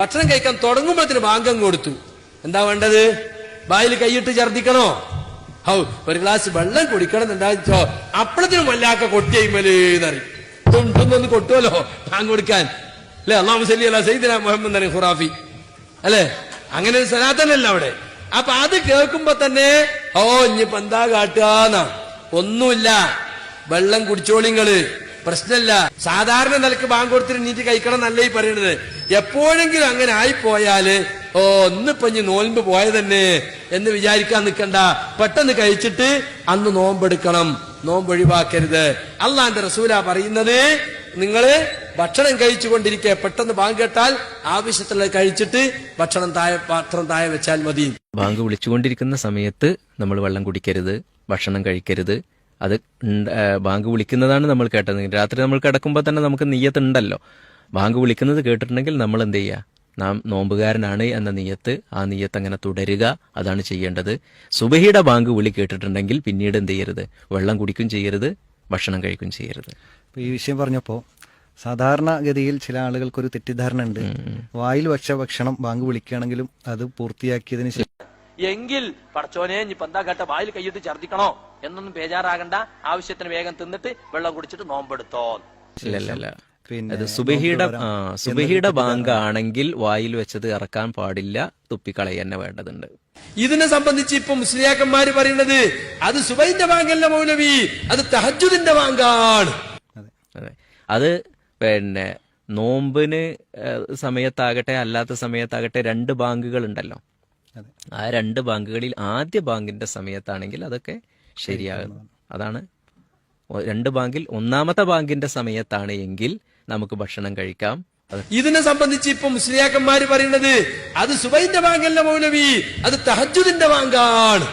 ഭക്ഷണം കഴിക്കാൻ തുടങ്ങുമ്പോഴത്തിന് ബാങ്കം കൊടുത്തു. എന്താ വേണ്ടത്? വായിൽ കൈയിട്ട് ഛർദിക്കണോ? ഹൗ ഒരു ഗ്ലാസ് വെള്ളം കുടിക്കണം എന്നുണ്ടാച്ചോ അപ്പളത്തിനും വല്ലാക്ക കൊട്ടിയമ്മലേന്നറിയും. തുണ്ടൊന്ന് കൊട്ടുമല്ലോ ബാങ്ക് കൊടുക്കാൻ അല്ലെ. അല്ലാഹു സല്ലി അലാ സയ്യിദിനാ മുഹമ്മദ് അലി ഖുറാഫി അല്ലെ. അങ്ങനെ ഒരു സലാത്തനല്ല അവിടെ. അപ്പൊ അത് കേൾക്കുമ്പോ തന്നെ ഇനിയിപ്പോ എന്താ കാട്ടുകന്നാ. ഒന്നുമില്ല, വെള്ളം കുടിച്ചോളിങ്ങള്, പ്രശ്നമില്ല. സാധാരണ നിലക്ക് ബാങ്ക് കൊടുത്തിട്ട് നീറ്റ് കഴിക്കണം എന്നല്ല ഈ പറയണത്. എപ്പോഴെങ്കിലും അങ്ങനെ ആയിപ്പോയാല് ഇന്നിപ്പൊ ഇനി നോൽമ്പ് പോയതന്നെ എന്ന് വിചാരിക്കാൻ നിൽക്കണ്ട. പെട്ടെന്ന് കഴിച്ചിട്ട് അന്ന് നോമ്പെടുക്കണം, നോമ്പ് ഒഴിവാക്കരുത്. അള്ളാന്റെ റസൂലാ പറയുന്നത്, നിങ്ങള് ഭക്ഷണം കഴിച്ചുകൊണ്ടിരിക്കെ പെട്ടെന്ന് ബാങ്ക് കേട്ടാൽ ആവശ്യത്തിലുള്ള കഴിച്ചിട്ട് പാത്രം താഴെ വെച്ചാൽ മതി. ബാങ്ക് വിളിച്ചുകൊണ്ടിരിക്കുന്ന സമയത്ത് നമ്മൾ വെള്ളം കുടിക്കരുത്, ഭക്ഷണം കഴിക്കരുത്. അത് ബാങ്ക് വിളിക്കുന്നതാണ് നമ്മൾ കേട്ടത്. രാത്രി നമ്മൾ കിടക്കുമ്പോൾ തന്നെ നമുക്ക് നിയ്യത്ത് ഉണ്ടല്ലോ. ബാങ്ക് വിളിക്കുന്നത് കേട്ടിട്ടുണ്ടെങ്കിൽ നമ്മൾ എന്ത് ചെയ്യുക? നാം നോമ്പുകാരനാണ് എന്ന നിയ്യത്ത്, ആ നിയ്യത്ത് അങ്ങനെ തുടരുക, അതാണ് ചെയ്യേണ്ടത്. സുബഹിയുടെ ബാങ്ക് വിളി കേട്ടിട്ടുണ്ടെങ്കിൽ പിന്നീട് എന്ത് ചെയ്യരുത്? വെള്ളം കുടിക്കും ചെയ്യരുത്, ഭക്ഷണം കഴിക്കും ചെയ്യരുത്. ഈ വിഷയം പറഞ്ഞപ്പോൾ സാധാരണഗതിയിൽ ചില ആളുകൾക്കൊരു തെറ്റിദ്ധാരണ ഉണ്ട്. വായിൽ വച്ച ഭക്ഷണം ബാങ്ക് വിളിക്കുകയാണെങ്കിലും അത് പൂർത്തിയാക്കിയതിന് ശേഷം എങ്കിൽ പടച്ചോനെ ഇനിയിപ്പോ എന്താ കേട്ട വായിൽ കൈയിട്ട് ഛർദിക്കണോ എന്നൊന്നും ബേജാറാകണ്ട. ആവശ്യത്തിന് വേഗം തിന്നിട്ട് വെള്ളം കുടിച്ചിട്ട് നോമ്പെടുത്തോ. ഇല്ല, അത് സുബഹിയുടെ ബാങ്ക് ആണെങ്കിൽ വായിൽ വെച്ചത് ഇറക്കാൻ പാടില്ല, തുപ്പിക്കളയ തന്നെ വേണ്ടതുണ്ട്. ഇതിനെ സംബന്ധിച്ച് ഇപ്പൊ മുസ്ലിയാക്കന്മാര് പറയുന്നത് അത് സുബഹിന്റെ ബാങ്കല്ല മൗലവി, അത് തഹജ്ജുദിന്റെ ബാങ്കാണ്. അതെ, അത് പിന്നെ നോമ്പിന് സമയത്താകട്ടെ അല്ലാത്ത സമയത്താകട്ടെ 2 ബാങ്കുകൾ ഉണ്ടല്ലോ. ആ 2 ബാങ്കുകളിൽ ആദ്യ ബാങ്കിന്റെ സമയത്താണെങ്കിൽ അതൊക്കെ ശരിയാകും. അതാണ് 2 ബാങ്കിൽ ഒന്നാമത്തെ ബാങ്കിന്റെ സമയത്താണ് എങ്കിൽ നമുക്ക് ഭക്ഷണം കഴിക്കാം. ഇതിനെ സംബന്ധിച്ച് ഇപ്പൊ മുസ്ലിയാക്കന്മാര് പറയുന്നത് അത് സുബഹിന്റെ ബാങ്കല്ല മൗലവി, അത് തഹജ്ജുദിന്റെ ബാങ്കാണ്.